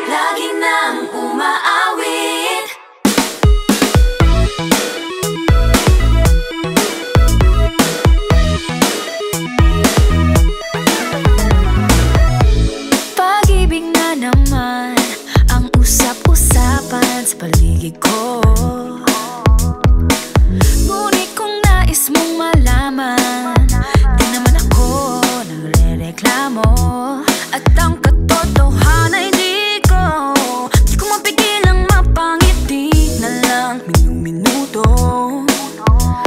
Lagi nang umaawit. Pag-ibig na naman ang usap-usapan sa paligid ko. Ngunit kung nais mong malaman, di naman ako nagre-reklamo. At ang katotohanan ay di ko mapigilang mapangiti na lang minuto.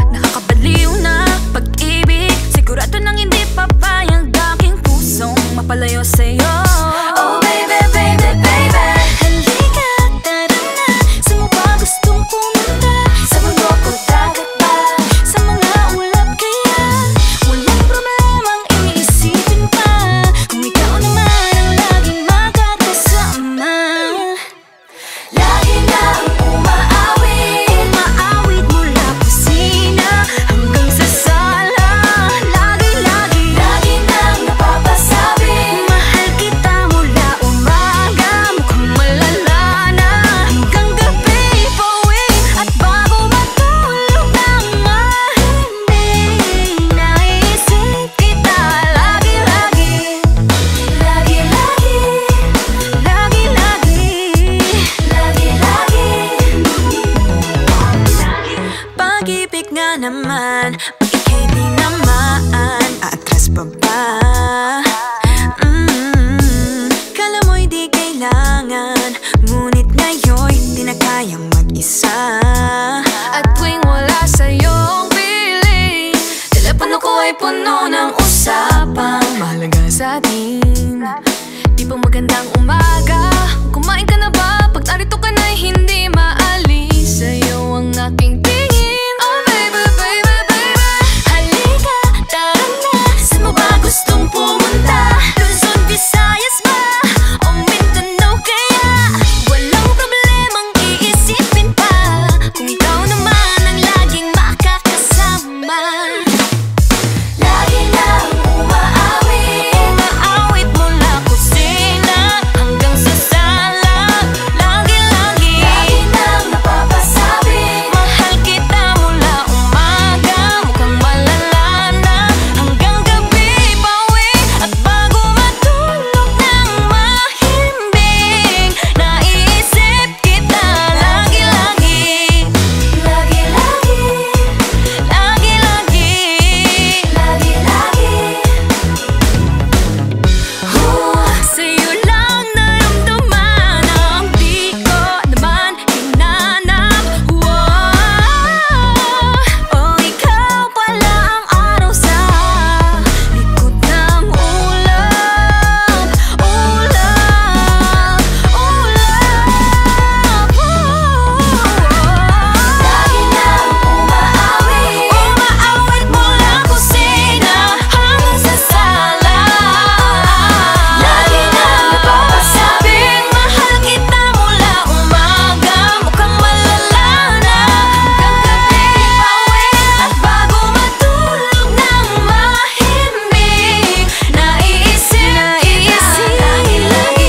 Nakakabaliw na pag-ibig, sigurado nang hindi papayag aking pusong mapalayo sa'yo. Oh baby, baby, baby, halika, tara na. Saan mo ba gustong pumunta? Sa mundo ko dagat ba? Sa mga ulap kaya? Walang problemang iisipin pa, kung ikaw naman ang laging makakasama. Lagi nang umaawit, umaawit mula kusina hanggang sa sala. Lagi nang napapasabi, mahal kita mula umaga, mukhang malala na hanggang gabi. Pauwi at bago matulog nang mahimbing, naisip kita lagi-lagi. Pag-ibig nga naman, pag ika'y di naman aatras pa ba? Kala mo'y di kailangan, ngunit ngayon'y di na kayang mag-isa. At tuwing wala sa'yong piling, telepono ko ay puno ng usapang mahalaga sa atin. Di ba magandang umaga? Kumain ka na ba? Pag narito ka na'y hindi maalis sa'yo ang aking tingin. Oh baby, baby, baby, halika, tara na. Saan mo ba gustong pumunta? Luzon, Visayas ba? O Mindanao kaya? Walang problemang iisipin pa, kung ikaw naman ang laging makakasama. Lagi nang umaawit, umaawit mula kusina hanggang sa sala. Lagi nang napapasabi, mahal kita mula umaga, mukhang malala na hanggang gabi. Pauwi at bago matulog nang mahimbing, naisip kita lagi-lagi. Sa'yo lang naramdaman ang di ko naman hinanap. Oh, ikaw pala ang araw sa likod ng ulap. Lagi nang umaawit, umaawit mula kusina hanggang sa sala. Lagi nang napapasabing, mahal kita mula umaga, mukhang malala na hanggang gabi. Pauwi at bago matulog nang mahimbing, naisip kita lagi-lagi.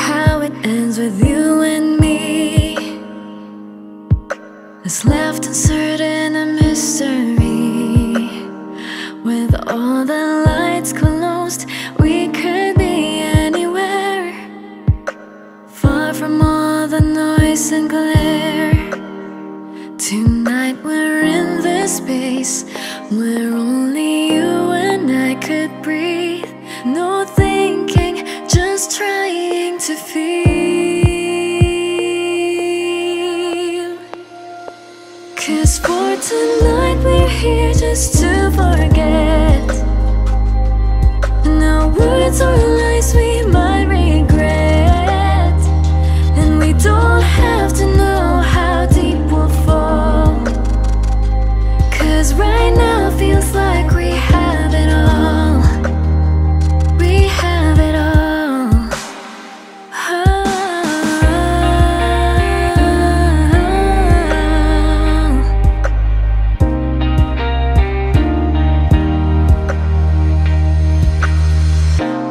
How it ends with you and me is left uncertain, a mystery. With all the lights closed, we could be anywhere, far from all the noise and glare. Tonight we're in this space where only you and I could breathe. No thinking to feel. 'Cause for tonight we're here just to forget. Now words or lies we might regret, and we don't have to know how deep we'll fall. 'Cause right now feels like we have it all. We have it all.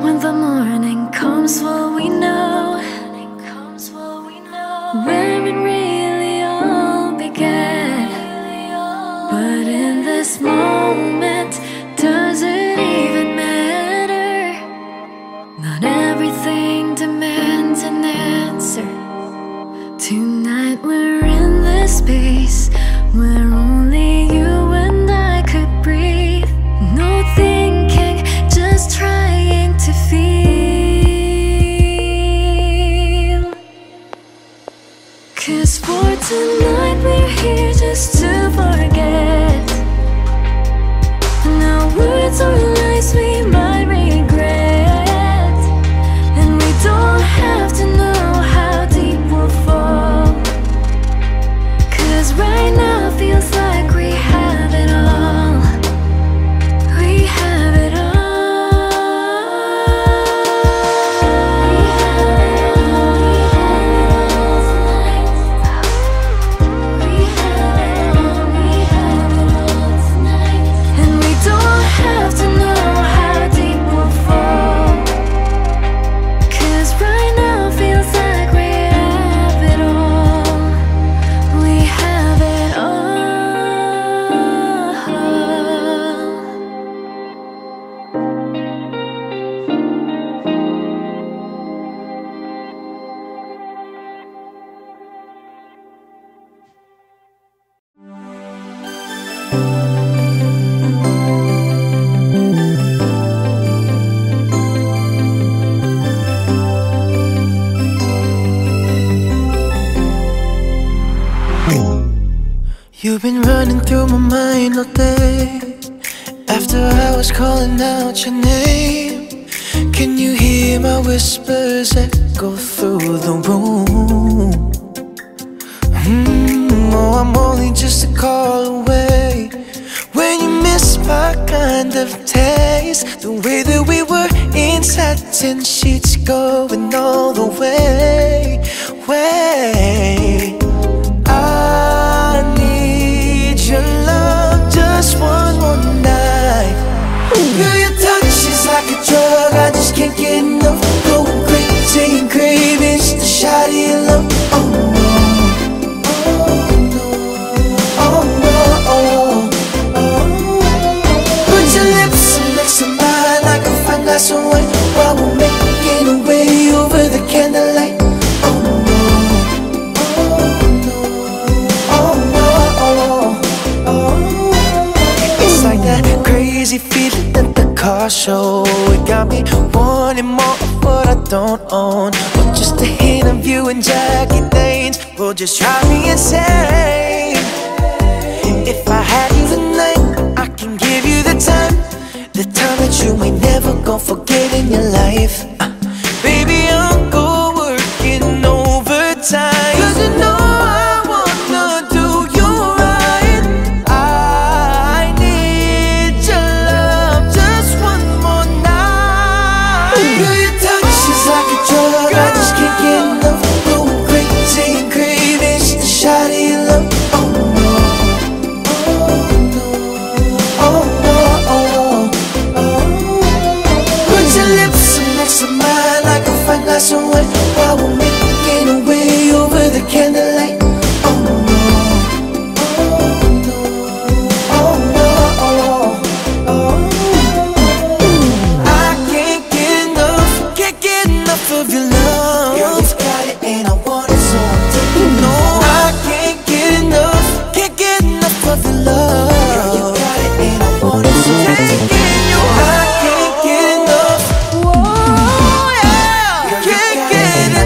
When the morning comes, will we know where it really all began? But in this moment, does it even matter? Not everything demands an answer. Tonight we're in this space where only you and I could breathe. No thinking, just trying to feel. 'Cause for tonight we're here just to forget. Now words or lies we might regret, and we don't have to know how deep we'll fall. 'Cause right now feels like we have it all. We have it all. And we don't have to know how deep we'll fall. 'Cause right now feels like we have it all. We have it all. You've been running through my mind all day. After I was calling out your name, can you hear my whispers echo through the room? Oh, I'm only just a call away. When you miss my kind of taste, the way that we were in satin sheets, going all the way. I need your love just one more night. Girl, your touch is like a drug, I just can't get enough. Going crazy and craving just a shot of your love. Oh no, oh no, oh no, oh. Put your lips next to mine like a fine glass of wine, while we're making our way over the candlelight. Oh no, oh no, oh no, oh. It's like that crazy feeling at the car show. It got me wanting more of what I don't own. But just a hint of you and Jackie Danes will just drive me insane. If I had you tonight, I can give you the time that you ain't never gonna forget in your life. Baby, I'll go working overtime, 'cause you know I wanna do you right. I need your love just one more night. Girl, your touch is like a drug, I just can't get enough. Going crazy and craving just a shot of your love. Oh no, oh no, oh no, oh. Put your lips next to mine like a fine glass of wine, while we're making our way over the candlelight. Oh no, oh no, oh no, oh. I can't get enough of your love. Girl, you've got it and I want it, so I'm taking. No, I can't get enough of your love. Girl, you got it and I want it, so I'm taking you. I can't get enough. Whoa, yeah. Girl, can't get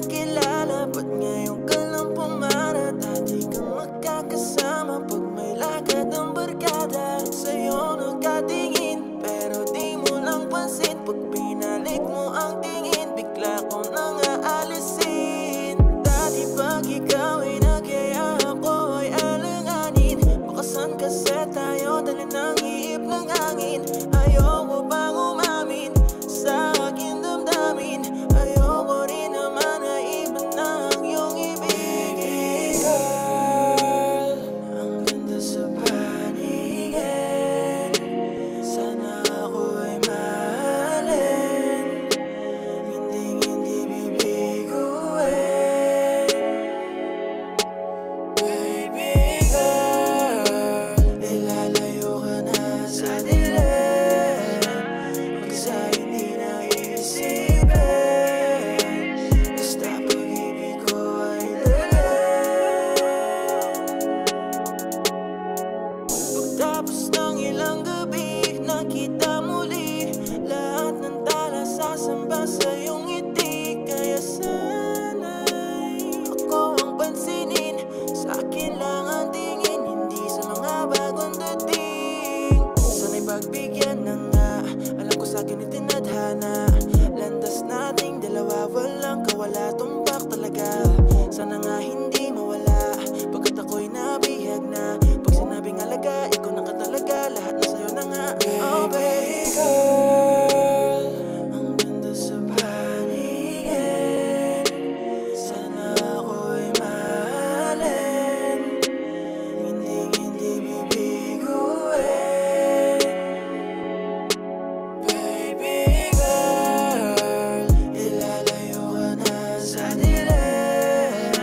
kilala, ba't ngayon ka lang pumara? Dati kang magkakasama pag may lakad ang barkada. Sa'yo nagkatingin, pero di mo lang pansin. Pag binalik mo ang tingin, bigla ko nang aalisin. Dati pag ikaw ay nagyaya, ako ay alanganin. Bakasan kasi tayo, dali ng iip ng hangin. Ayoko bang umamin sa aking damdamin? Ayoko rin naman na iba na ang iyong ibigay. Girl, ang ganda sa paningin. Sana ako ay mahalin, hindi bibiguin. Baby girl, ilalayo ka na sa dilim. Pag sa hindi na iisipin, basta pag-ibig ko ay pagtapos ng ilang gabi, nakita muli lahat ng tala sasamba sa iyong ngiti. Kaya sana'y ako ang pansinin, sa akin lang ang tingin, hindi sa mga bagong dating. Sana'y pagbigyan na nga, alam ko sa akin itinadhana. Landas nating dalawa, walang kawala, tumbak talaga. Sana nga hindi mawala, pagkat ako'y nabihag na. Pag sinabing alaga, ikaw na ka talaga, lahat na sa'yo na nga. Oh baby girl, ang ganda sa paningin. Sana ako'y mahalin, hindi bibiguin. Baby girl, ilalayo ka na sa dilim.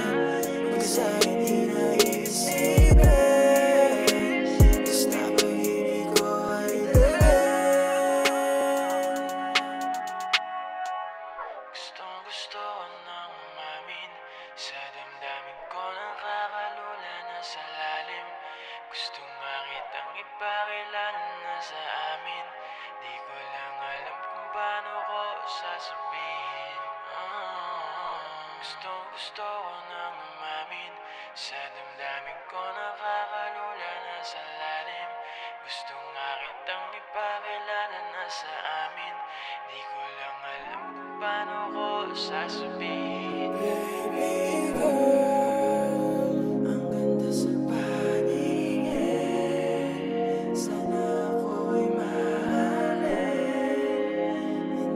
Pag sa hindi na iisipin, basta pag-ibig ko ay Gustong-gusto ko nang umamin sa damdamin ko, nakakalula na sa lalim. Gustong makitang ipakilala na sa amin. Di ko lang alam kung paano ko sasabihin. Gustong-gusto ko nang umamin sa damdamin ko, nakakalula na sa lalim. Gustong makitang ipakilala na sa amin. Di ko lang alam kung paano ko sasabihin. Baby girl, ang ganda sa paningin. Sana ako'y mahalin,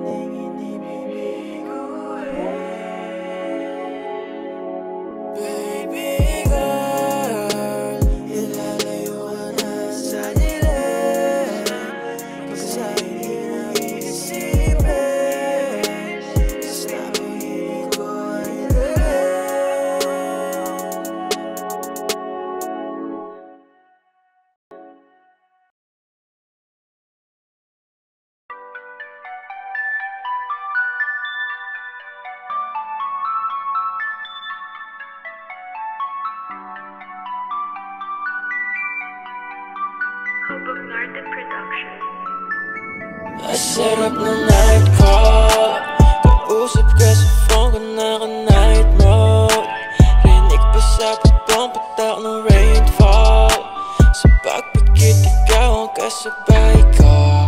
hindi bibiguin. Baby girl, ilalayo ka na sa dilim. Pag sa hindi na iisipin, basta pag-ibig ko ay sarap na night call. Kausap ka sa phone ko, naka-night mode. Rinig pa sa putong patak ng rainfall. Sa pagpikit ikaw ang kasabay ko.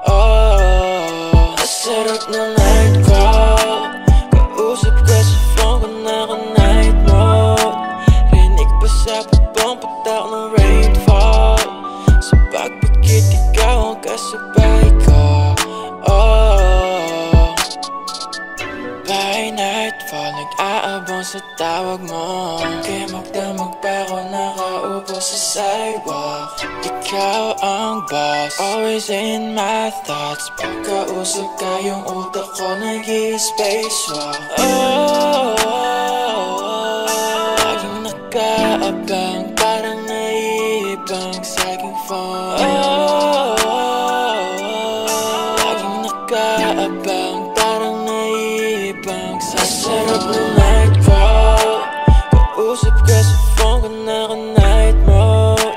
Oh, sarap na night call. Kausap ka sa phone ko, naka-night mode. Rinig pa sa putong patak ng rainfall. Sa pagpikit ikaw ang kasabay ko. By nightfall, nag-aabang sa tawag mo. Kaya magdamag pa ako, nakaupo sa sidewalk. Ikaw ang boss, always in my thoughts. Pagkausap ka, yung utak ko nag-i-spacewalk. Laging nakaabang, parang naiibang sa aking phone. Laging nakaabang, parang naiibang sa sarap na night call. Kausap ka sa phone ko, naka-night mode.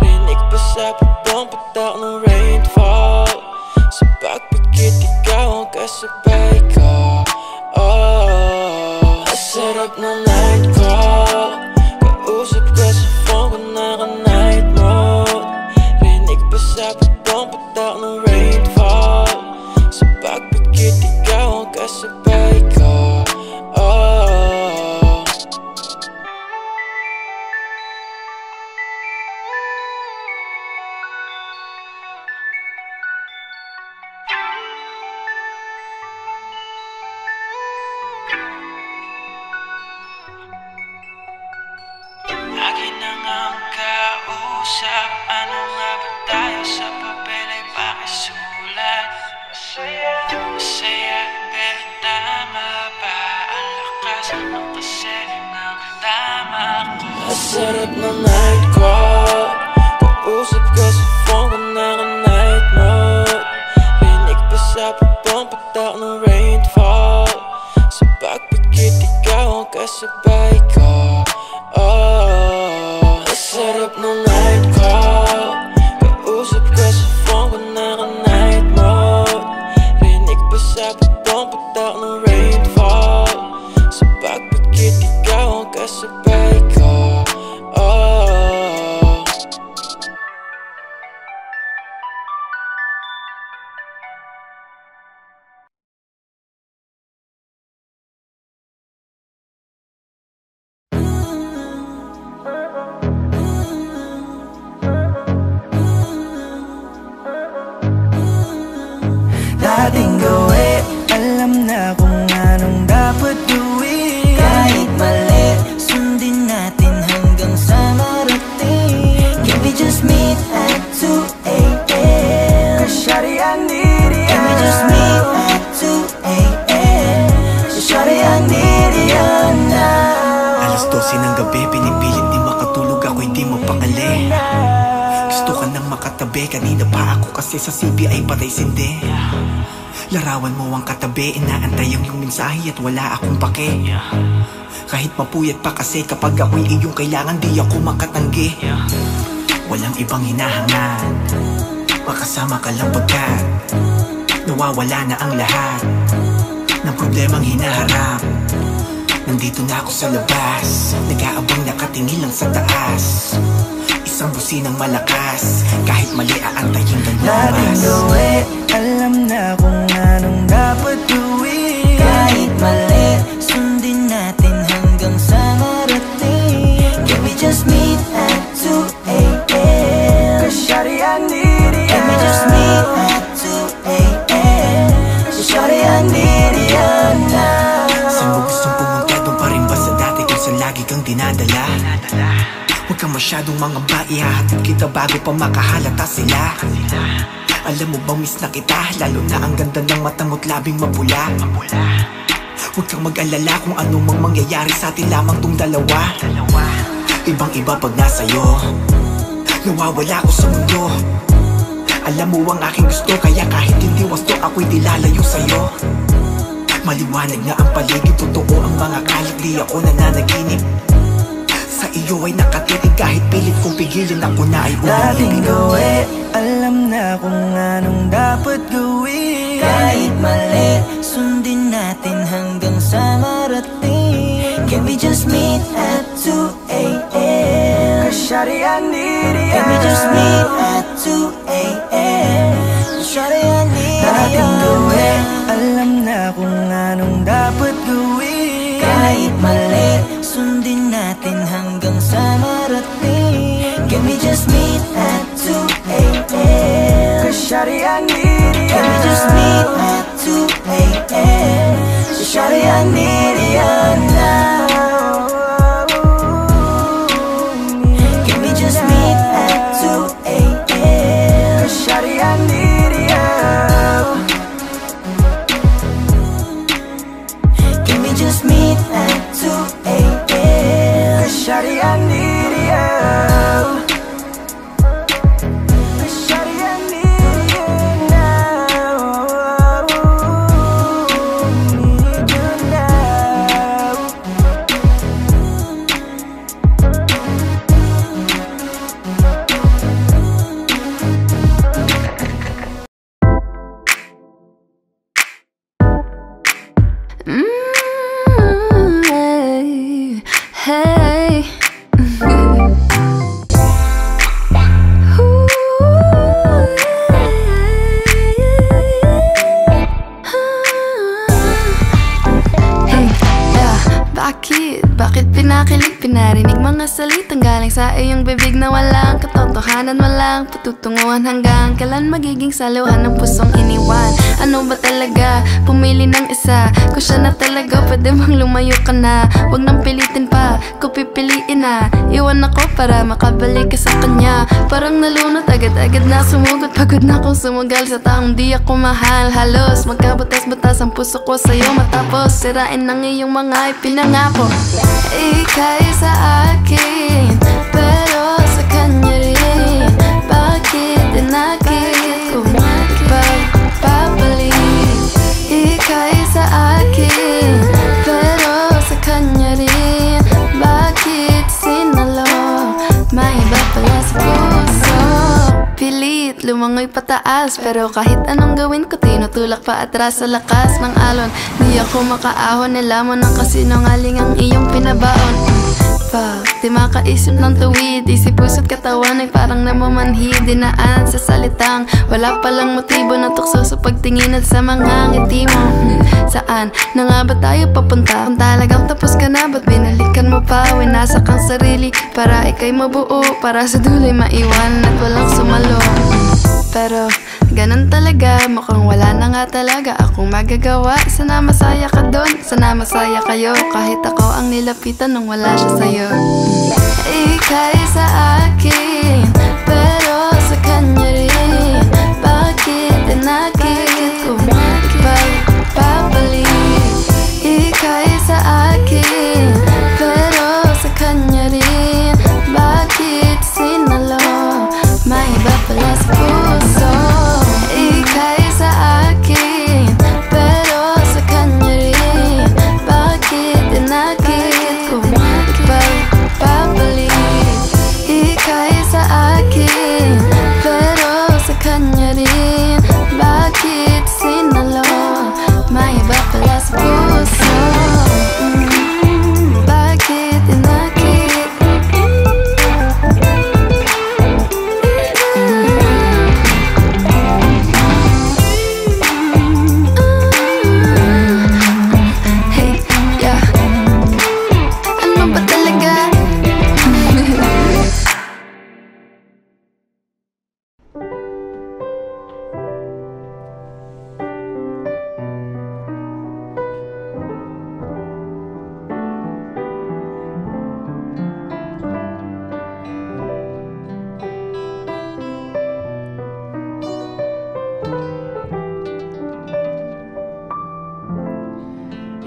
Rinig pa sa putong patak ng rainfall. Sa pagpikit ikaw ang kasabay ko. Oh, sarap ng night call. Kausap ka sa phone ko, naka-night mode. Rinig pa sa patong patak ng rainfall. Sa pagpikit ikaw ang kasabay ko. Lagi na nga ang kausap. Ano nga ba tayo sa papel ay pakisulat? Masaya, pero tama ba ang lakas ng kasi ng tama ko? Masarap na night call. Kausap ka sa phone ko, naka-night mode. Rinig pa sa patong patak ng rainfall. Sa pagpikit ikaw ang kasabay ko. Masarap na night call. Kausap ka sa phone ko, naka-night mode. Rinig pa sa patong patak ng rainfall. Sa pagpikit ikaw ang kasabay ko. Dating gawin, alam na kung anong dapat gawin. Kahit mali, sundin natin hanggang sa marating. Can we just meet at 2 a.m.? Shawty, I need you. Can we just meet at 2 a.m.? Shawty, I need you now. Alas 12 ng gabi, pinipilit di makatulog, ako'y di mo pakali. Gusto ka nang makatabi, kanina pa ako kasi sa CBI patay sindi. Larawan mo ang katabi, inaantay yung mensahe at wala akong pake. Kahit mapuyat pa kasi kapag ako'y iyong kailangan, di ako makatanggi. Walang ibang hinahangad, makasama ka lang pagkat nawawala na ang lahat ng problemang hinaharap. Nandito na ako sa labas, nag-aabang nakatingin lang sa taas. Isang businang malakas, kahit mali aantayin ka lumabas. Dating gawin, alam na kung anong dapat gawin. Kahit mali, sundin natin hanggang sa marating. Can we just meet at 2 a.m.? Shawty, I need you. Can we just meet at 2 a.m.? Shawty, I need you now. Saan mo gustong pumunta, doon pa rin ba sa dati kung saan lagi kang dinadala? Huwag kang masyadong mga ihahatid kita bago pa makahalata sila. Alam mo bang miss na kita, lalo na ang ganda ng matang at labing mapula. Huwag kang mag-alala kung ano mang mangyayari sa atin lamang tong dalawa. Ibang iba pag nasa'yo, nawawala ko sa mundo. Alam mo ang aking gusto, kaya kahit hindi wasto ako'y di lalayo sa'yo. Maliwanag na ang paligid, totoo ang mga kalat, di ako nananaginip. Sa iyo ay nakatitig kahit pilit kong pigilin, ako na ay Dating umiibig. gawin, alam na kung anong dapat gawin. Kahit mali, sundin natin hanggang sa marating. Can we just meet at 2 a.m.? Shawty, I need you. Can we just meet at 2 a.m.? Shawty, I need you. Dating gawin, alam na kung anong dapat gawin. Kahit mali, sundin natin hanggang sa marating. Can we just meet at 2 a.m.? Shawty, I need you. Can we just meet at 2 a.m.? Shawty, I need you now. Can we just meet at 2 a.m.? Shawty, I need you. Can we just meet at 2 a.m.? Shawty, I need you. Shawty, I need you now. Need you now. Hey. Bakit pinakilig, pinarinig mga salitang galing sa iyong bibig na walang katotohanan, walang patutunguhan hanggang kailan magiging saluhan ng pusong iniwan. Ano ba talaga? Pumili ng isa. Kung siya na talaga, pwede bang lumayo ka na? Huwag nang pilitin pa, ko pipiliin na. Iwan ako para makabalik ka sa kanya. Parang nalunod, agad-agad na sumugot. Pagod na akong sumugal sa taong di ako mahal. Halos magkabatas-batas ang puso ko sa'yo matapos sirain ng iyong mga ipinangako. Ika'y sa akin, pero sa kanya rin. Bakit dinakit kung pagpapalit? Ika'y sa akin, pero sa kanya rin. Bakit sinalo? May iba pala sa puso. Pilit, lumangoy pataas, pero kahit anong gawin ko, tinutulak pa atras sa lakas ng alon. Di ako makaahon, nilamon ng kasinungaling ang iyong pinabaon. Di makaisip ng tuwid, isip puso't katawan ay parang namamanhid. Dinaan sa salitang wala palang motibo na tukso sa pagtingin at sa mga ngiti mo. Saan na nga ba tayo papunta? Kung talagang tapos ka na, ba't binalikan mo pa? Winasak ang sarili para ika'y mabuo, para sa dulo'y maiwan at walang sumalo. Pero ganun talaga, mukhang wala na nga talaga akong magagawa. Sana masaya ka dun, sana masaya kayo, kahit ako ang nilapitan nung wala siya sa'yo. Ika'y sa akin, pero sa kanya rin. Bakit dinakit kung pagpapalit? Ika'y sa akin, pero sa kanya rin. Bakit sinalo? May iba pala sa puso. Ika'y sa akin, pero sa kanya rin. Bakit dinakit kung pagpapalit? Ika'y sa akin, pero sa kanya rin. Bakit sinalo? May iba pala sa puso. Bakit dinakit? Hey, yeah. Ano ba talaga?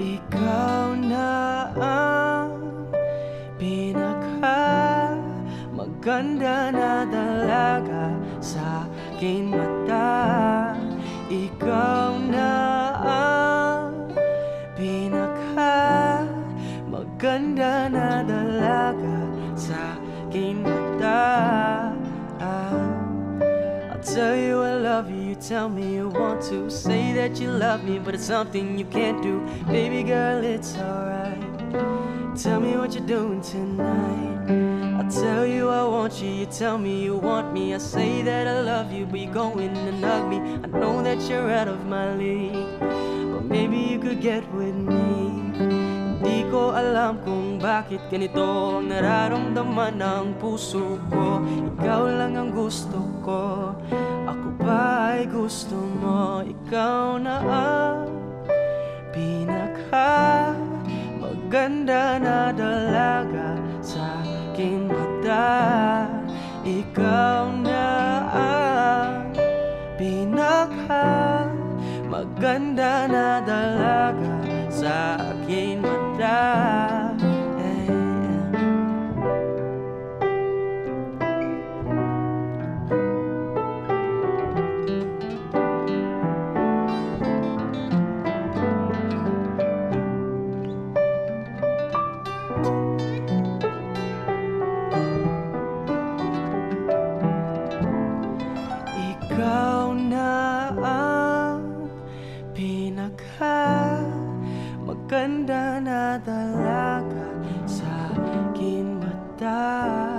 Ikaw na ang pinaka maganda na dalaga sa aking mata. Ikaw na ang pinaka maganda na dalaga sa aking mata. I'll tell you I love you, you tell me you want to. Say that you love me, but it's something you can't do. Baby girl, it's alright. Tell me what you're doing tonight. I'll tell you I want you, you tell me you want me. I say that I love you, but you go in and hug me. I know that you're out of my league, but maybe you could get with me. Di ko alam kung bakit ganito ang nararamdaman ng puso ko. Ikaw lang ang gusto ko, ako ba ay gusto mo? Ikaw na ang pinaka maganda na dalaga sa aking mata. Ikaw na ang pinaka maganda na dalaga sa aking mata. Ikaw na ang pinaka maganda na dalaga sa die.